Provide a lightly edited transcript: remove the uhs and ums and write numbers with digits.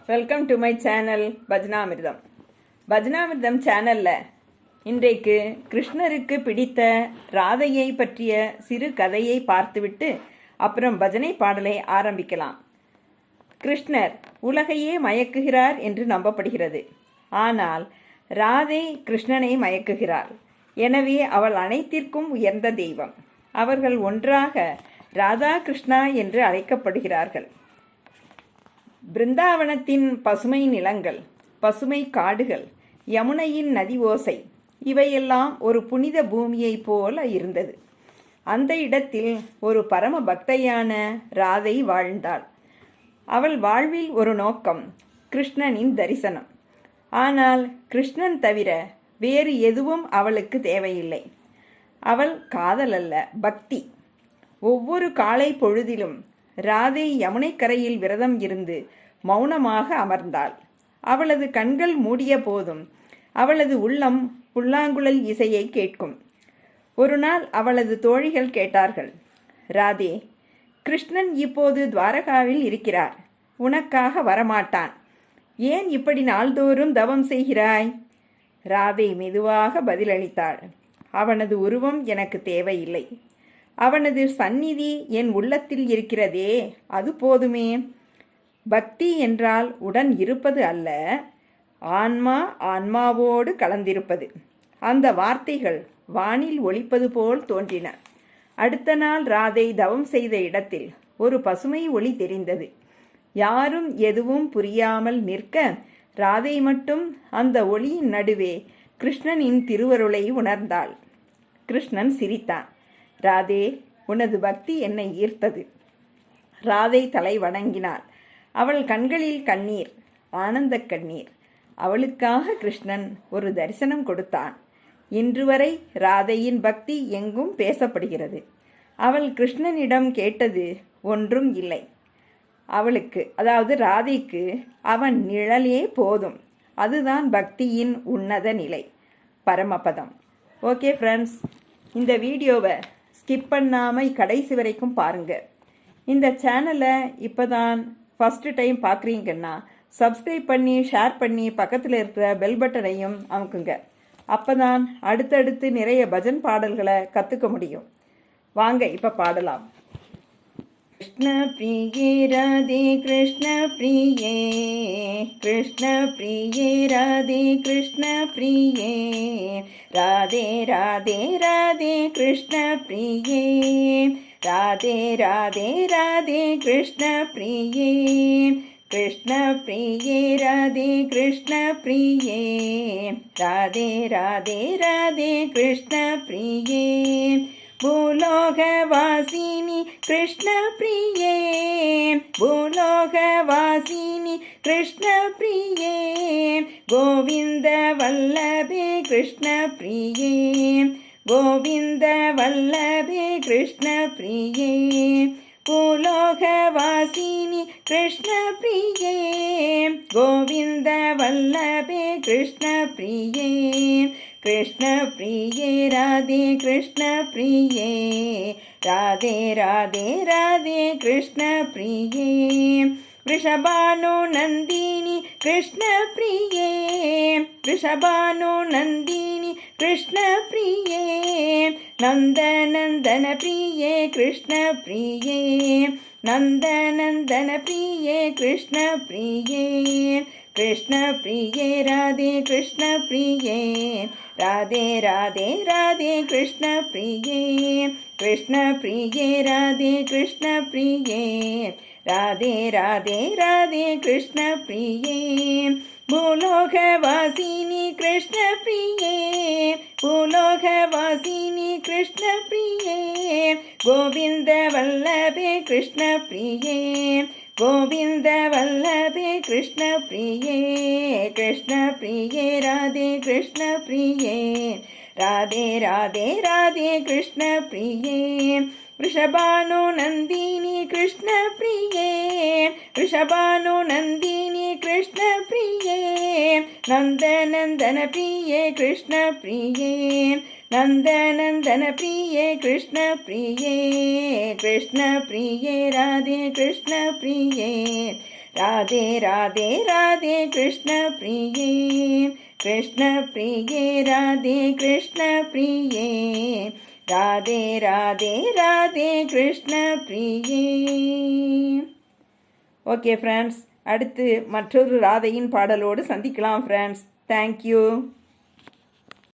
Welcome to my channel Bhajanamritam. Bhajanamritam சேனலில் இன்றைக்கு கிருஷ்ணருக்கு பிடித்த ராதையை பற்றிய சிறு கதையை பார்த்துவிட்டு அப்புறம் பஜனை பாடலை ஆரம்பிக்கலாம். கிருஷ்ணர் உலகையே மயக்குகிறார் என்று நம்பப்படுகிறது. ஆனால் ராதை கிருஷ்ணனை மயக்குகிறாள். எனவே அவள் அனைத்திற்கும் உயர்ந்த தெய்வம். அவர்கள் ஒன்றாக ராதா கிருஷ்ணா என்று அழைக்கப்படுகிறார்கள். பிருந்தாவனத்தின் பசுமை நிலங்கள், பசுமை காடுகள், யமுனையின் நதி ஓசை இவையெல்லாம் ஒரு புனித பூமியைப் போல இருந்தது. அந்த இடத்தில் ஒரு பரம பக்தையான ராதை வாழ்ந்தாள். அவள் வாழ்வில் ஒரு நோக்கம், கிருஷ்ணனின் தரிசனம். ஆனால் கிருஷ்ணன் தவிர வேறு எதுவும் அவளுக்கு தேவையில்லை. அவள் காதல் அல்ல, பக்தி. ஒவ்வொரு காலை பொழுதிலும் ராதை யமுனை கரையில் விரதம் இருந்து மௌனமாக அமர்ந்தாள். அவளது கண்கள் மூடிய போதும் அவளது உள்ளம் புல்லாங்குழல் இசையை கேட்கும். ஒரு நாள் அவளது தோழிகள் கேட்டார்கள், ராதே, கிருஷ்ணன் இப்போது துவாரகாவில் இருக்கிறார், உனக்காக வரமாட்டான், ஏன் இப்படி நாள்தோறும் தவம் செய்கிறாய்? ராதை மெதுவாக பதிலளித்தாள், அவனது உருவம் எனக்கு தேவையில்லை, அவனது சந்நிதி என் உள்ளத்தில் இருக்கிறதே, அது போதுமே. பக்தி என்றால் உடன் இருப்பது அல்ல, ஆன்மா ஆன்மாவோடு கலந்திருப்பது. அந்த வார்த்தைகள் வானில் ஒலிப்பது போல் தோன்றின. அடுத்த நாள் ராதை தவம் செய்த இடத்தில் ஒரு பசுமை ஒளி தெரிந்தது. யாரும் எதுவும் புரியாமல் நிற்க ராதை மட்டும் அந்த ஒளியின் நடுவே கிருஷ்ணனின் திருவருளை உணர்ந்தாள். கிருஷ்ணன் சிரித்தான். ராதே, உனது பக்தி என்னை ஈர்த்தது. ராதை தலை வணங்கினாள். அவள் கண்களில் கண்ணீர், ஆனந்த கண்ணீர். அவளுக்காக கிருஷ்ணன் ஒரு தரிசனம் கொடுத்தான். இன்று வரை ராதையின் பக்தி எங்கும் பேசப்படுகிறது. அவள் கிருஷ்ணனிடம் கேட்டது ஒன்றும் இல்லை. அவளுக்கு, அதாவது ராதைக்கு, அவன் நிழலே போதும். அதுதான் பக்தியின் உன்னத நிலை, பரமபதம். ஓகே ஃப்ரெண்ட்ஸ், இந்த வீடியோவை ஸ்கிப் பண்ணாமல் கடைசி வரைக்கும் பாருங்கள். இந்த சேனலை இப்போ தான் ஃபஸ்ட்டு டைம் பார்க்குறீங்கன்னா சப்ஸ்கிரைப் பண்ணி, ஷேர் பண்ணி, பக்கத்தில் இருக்கிற பெல் பட்டனையும் அமுக்குங்க. அப்போ தான் அடுத்தடுத்து நிறைய பஜன் பாடல்களை கற்றுக்க முடியும். வாங்க இப்போ பாடலாம். கிருஷ்ண பிரியே ராதே கிருஷ்ண பிரியே, கிருஷ்ண பிரியே ராதே கிருஷ்ண பிரியே, ராதே ராதே ராதே கிருஷ்ண பிரியே, ராதே ராதே ராதே கிருஷ்ண பிரியே, கிருஷ்ண பிரியே ராதே கிருஷ்ண பிரியே, ராதே ராதே ராதே கிருஷ்ண பிரியே, பூலோகவாசினி கிருஷ்ண பிரியே, பூலோகவாசினி கிருஷ்ண பிரியே, கோவிந்த வல்லபே கிருஷ்ண பிரியே, கோவிந்த வல்லபே கிருஷ்ண பிரியே, பூலோகவாசினி கிருஷ்ண பிரியே, கோவிந்த வல்லபே கிருஷ்ண பிரியே, கிருஷ்ண பிரியே ராதே கிருஷ்ண பிரியே, ராதே ராதே ராதே கிருஷ்ண பிரியே, ரிஷபானு நந்தினி கிருஷ்ண பிரியே, ரிஷபானு நந்தினி கிருஷ்ண பிரியே, நந்தநந்தன பிரியே கிருஷ்ண பிரியே, நந்தநந்தன பிரியே கிருஷ்ண பிரியே, கிருஷ்ண பிரியே ராதே கிருஷ்ண பிரியே, ராதே ராதே ராதே கிருஷ்ண பிரியே, கிருஷ்ண பிரியே ராதே கிருஷ்ண பிரியே, ராதே ராதே ராதே கிருஷ்ண பிரியே, பூலோகவாசினி கிருஷ்ண பிரியே, பூலோகவாசினி கிருஷ்ண பிரியே, கோவிந்த வல்லபே கிருஷ்ண பிரியே, கோவிந்த வல்லபே கிருஷ்ண பிரியே, கிருஷ்ண பிரியே ராதே கிருஷ்ண பிரியே, ராதே ராதே ராதே கிருஷ்ண பிரியே, ரிஷபானு நந்தினி கிருஷ்ண பிரியே, ரிஷபானு நந்தினி கிருஷ்ண பிரியே, நந்தநந்தன பிரியே கிருஷ்ண பிரியே, நந்தநந்தன பிரியே கிருஷ்ண பிரியே, கிருஷ்ண பிரியே ராதே கிருஷ்ண பிரியே, ராதே ராதே ராதே கிருஷ்ண பிரியே கிருஷ்ண பிரியே ராதே கிருஷ்ண பிரியே ராதே ராதே ராதே கிருஷ்ண பிரியே. ஓகே ஃப்ரெண்ட்ஸ், அடுத்து மற்றொரு ராதையின் பாடலோடு சந்திக்கலாம் ஃப்ரெண்ட்ஸ். தேங்க்யூ.